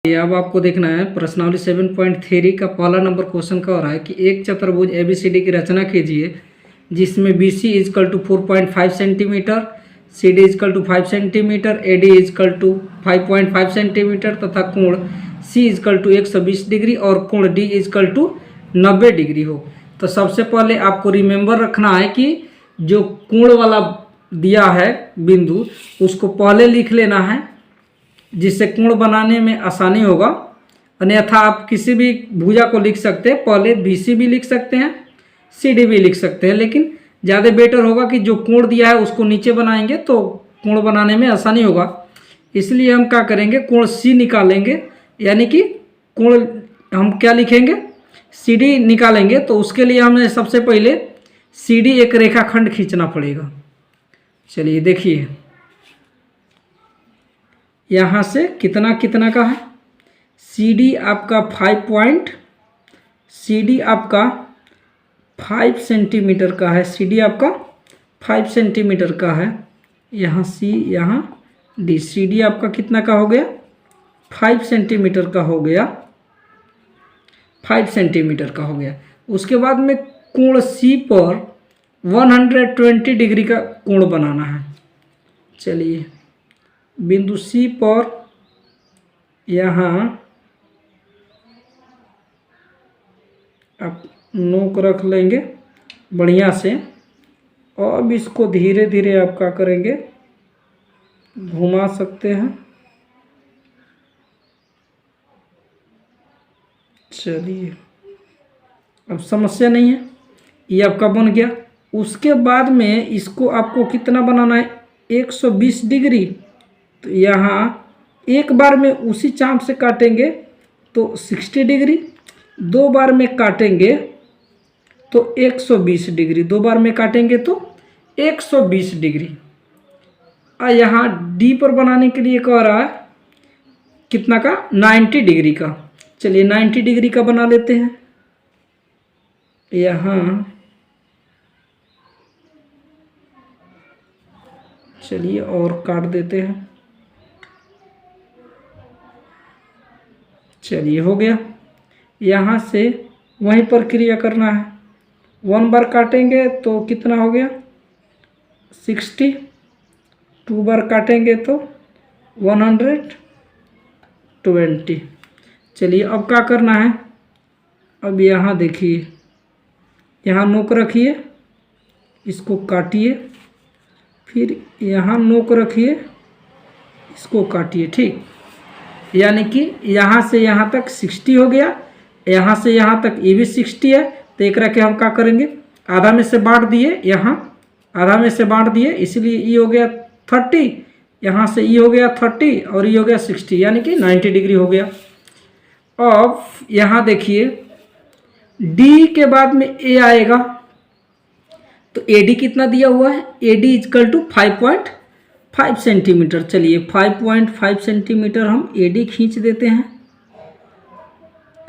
अब आपको देखना है प्रश्नावली 7.3 का पहला नंबर क्वेश्चन का हो रहा है कि एक चतुर्भुज एबीसीडी की रचना कीजिए जिसमें BC is equal to 4.5 centimetre, CD is equal to 5 centimetre, AD is equal to 5.5 centimetre तथा कोण सी इजकल टू 120 डिग्री और कोण डी इजकल टू 90 डिग्री हो। तो सबसे पहले आपको रिमेंबर रखना है कि जो कोण वाला दिया है बिंदु उसको पहले लिख लेना है जिससे कोण बनाने में आसानी होगा। अन्यथा आप किसी भी भुजा को लिख सकते हैं, पहले बीसी भी लिख सकते हैं, सीडी भी लिख सकते हैं, लेकिन ज़्यादा बेटर होगा कि जो कोण दिया है उसको नीचे बनाएंगे तो कोण बनाने में आसानी होगा। इसलिए हम क्या करेंगे, कोण सी निकालेंगे, यानी कि कोण हम क्या लिखेंगे, सीडी निकालेंगे। तो उसके लिए हमें सबसे पहले सीडी एक रेखाखंड खींचना पड़ेगा। चलिए देखिए यहाँ से कितना कितना का है, सीडी आपका 5 सेंटीमीटर का है, सीडी आपका 5 सेंटीमीटर का है। यहाँ सी यहाँ डी, सीडी आपका कितना का हो गया, 5 सेंटीमीटर का हो गया, 5 सेंटीमीटर का हो गया। उसके बाद में कोण सी पर 120 डिग्री का कोण बनाना है। चलिए बिंदु सी पर यहाँ आप नोक रख लेंगे बढ़िया से। अब इसको धीरे धीरे आप क्या करेंगे, घुमा सकते हैं। चलिए अब समस्या नहीं है, ये आपका बन गया। उसके बाद में इसको आपको कितना बनाना है, 120 डिग्री। तो यहाँ एक बार में उसी चाप से काटेंगे तो 60 डिग्री, दो बार में काटेंगे तो 120 डिग्री, दो बार में काटेंगे तो 120 डिग्री। यहाँ डी पर बनाने के लिए कह रहा है कितना का, 90 डिग्री का। चलिए 90 डिग्री का बना लेते हैं। यहाँ चलिए और काट देते हैं। चलिए हो गया। यहाँ से वहीं पर क्रिया करना है, 1 बार काटेंगे तो कितना हो गया 60, 2 बार काटेंगे तो 120। चलिए अब क्या करना है, अब यहाँ देखिए, यहाँ नोक रखिए, इसको काटिए, फिर यहाँ नोक रखिए, इसको काटिए। ठीक, यानी कि यहाँ से यहाँ तक 60 हो गया, यहाँ से यहाँ तक ये भी 60 है। तो एक रखे हम क्या करेंगे, आधा में से बांट दिए, यहाँ आधा में से बांट दिए, इसलिए ये हो गया 30, यहाँ से ये हो गया 30 और ये हो गया 60, यानी कि 90 डिग्री हो गया। अब यहाँ देखिए डी के बाद में ए आएगा, तो एडी कितना दिया हुआ है, एडी इजकल टू 5.5 सेंटीमीटर। चलिए 5.5 सेंटीमीटर हम एडी खींच देते हैं,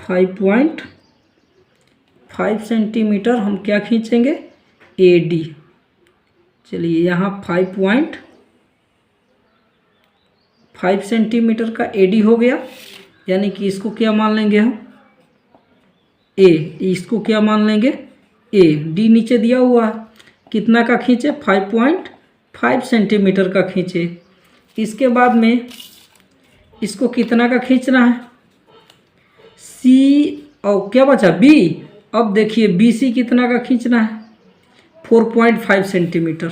5.5 सेंटीमीटर हम क्या खींचेंगे, एडी। चलिए यहाँ 5.5 सेंटीमीटर का एडी हो गया, यानी कि इसको क्या मान लेंगे हम, ए, इसको क्या मान लेंगे, ए। डी नीचे दिया हुआ है, कितना का खींचे, 5.5 सेंटीमीटर का खींचे। इसके बाद में इसको कितना का खींचना है, सी, और क्या बचा, बी। अब देखिए बी सी कितना का खींचना है, 4.5 सेंटीमीटर।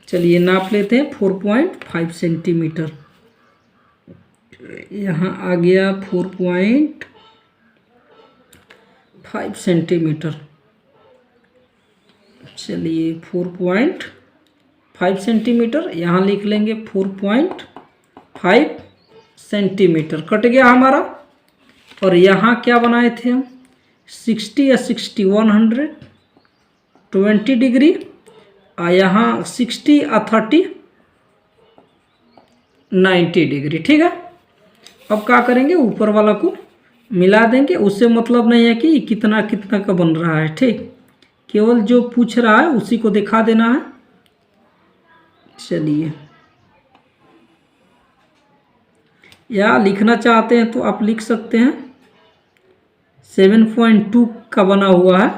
चलिए नाप लेते हैं 4.5 सेंटीमीटर। यहाँ आ गया 4.5 सेंटीमीटर। चलिए 4.5 सेंटीमीटर, यहाँ लिख लेंगे 4.5 सेंटीमीटर। कट गया हमारा। और यहाँ क्या बनाए थे हम, 60 या 60, 120 डिग्री, और यहाँ 60 और 30, 90 डिग्री। ठीक है, अब क्या करेंगे, ऊपर वाला को मिला देंगे। उससे मतलब नहीं है कि कितना कितना का बन रहा है, ठीक, केवल जो पूछ रहा है उसी को दिखा देना है। चलिए या लिखना चाहते हैं तो आप लिख सकते हैं। 7.2 का बना हुआ है,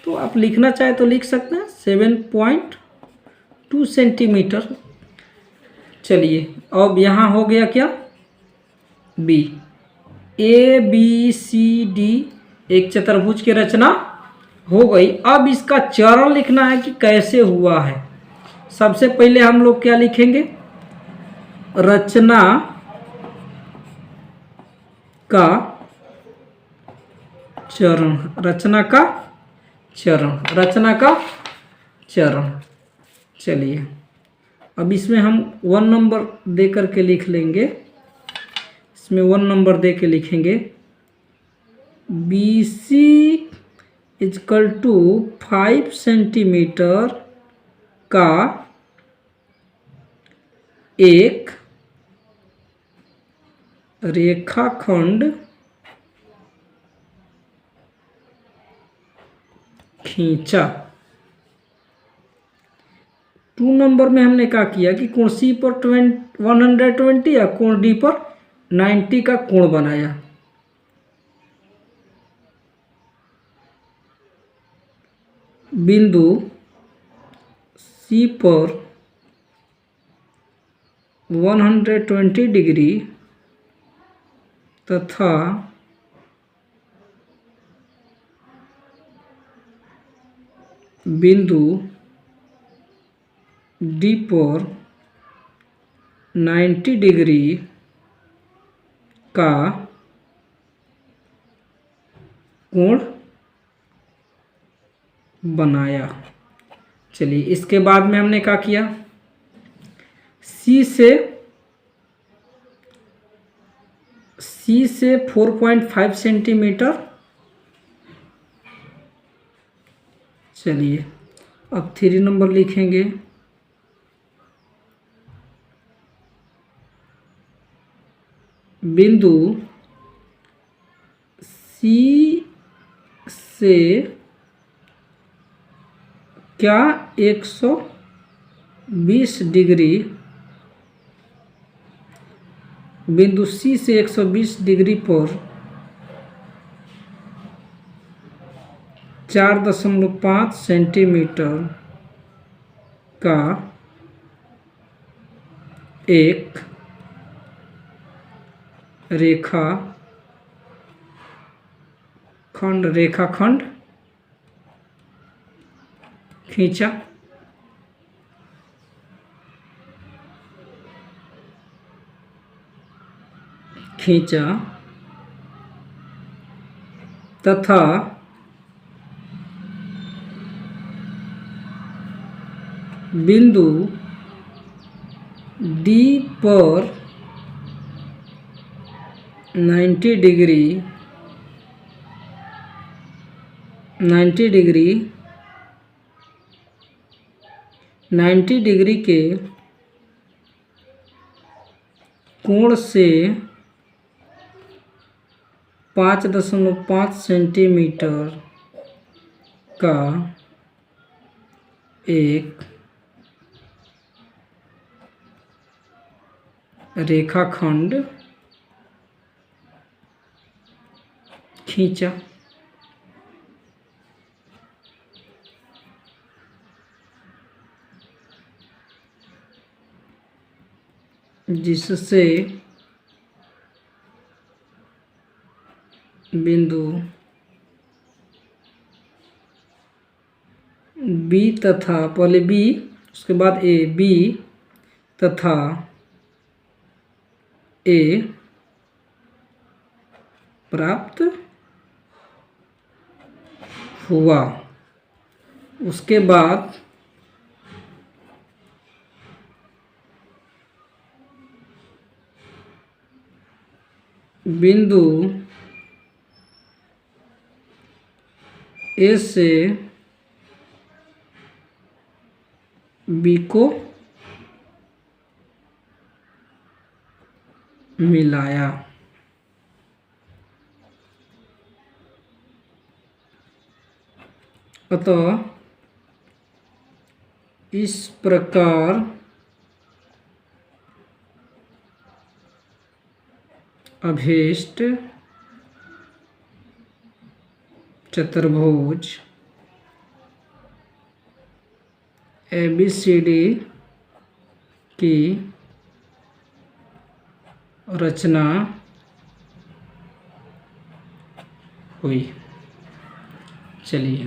तो आप लिखना चाहे तो लिख सकते हैं 7.2 सेंटीमीटर। चलिए अब यहाँ हो गया क्या, B. A B C D एक चतुर्भुज की रचना हो गई। अब इसका चरण लिखना है कि कैसे हुआ है। सबसे पहले हम लोग क्या लिखेंगे, रचना का चरण, रचना का चरण, रचना का चरण। चलिए अब इसमें हम 1 नंबर दे करके लिख लेंगे, इसमें 1 नंबर दे के लिखेंगे B C is equal to 5 centimetre का एक रेखाखंड खींचा। 2 नंबर में हमने क्या किया कि कोण सी पर 120 या कोण डी पर 90 का कोण बनाया। बिंदु सी पर 120 डिग्री तथा बिंदु डी पर 90 डिग्री का कोण बनाया। चलिए इसके बाद में हमने क्या किया, सी से 4.5 सेंटीमीटर। चलिए अब 3 नंबर लिखेंगे, बिंदु सी से क्या 120 डिग्री, बिंदु सी से 120 डिग्री पर 4.5 सेंटीमीटर का एक रेखाखंड खींचा। तथा बिंदु डी पर 90 डिग्री के कोण से 5.5 सेंटीमीटर का एक रेखाखंड खींचा। जिससे बिंदु बी तथा, पहले बी उसके बाद ए, बी तथा ए प्राप्त हुआ। उसके बाद बिंदु ए से बी को मिलाया। अतः इस प्रकार अभीष्ट चतुर्भुज ABCD की रचना हुई। चलिए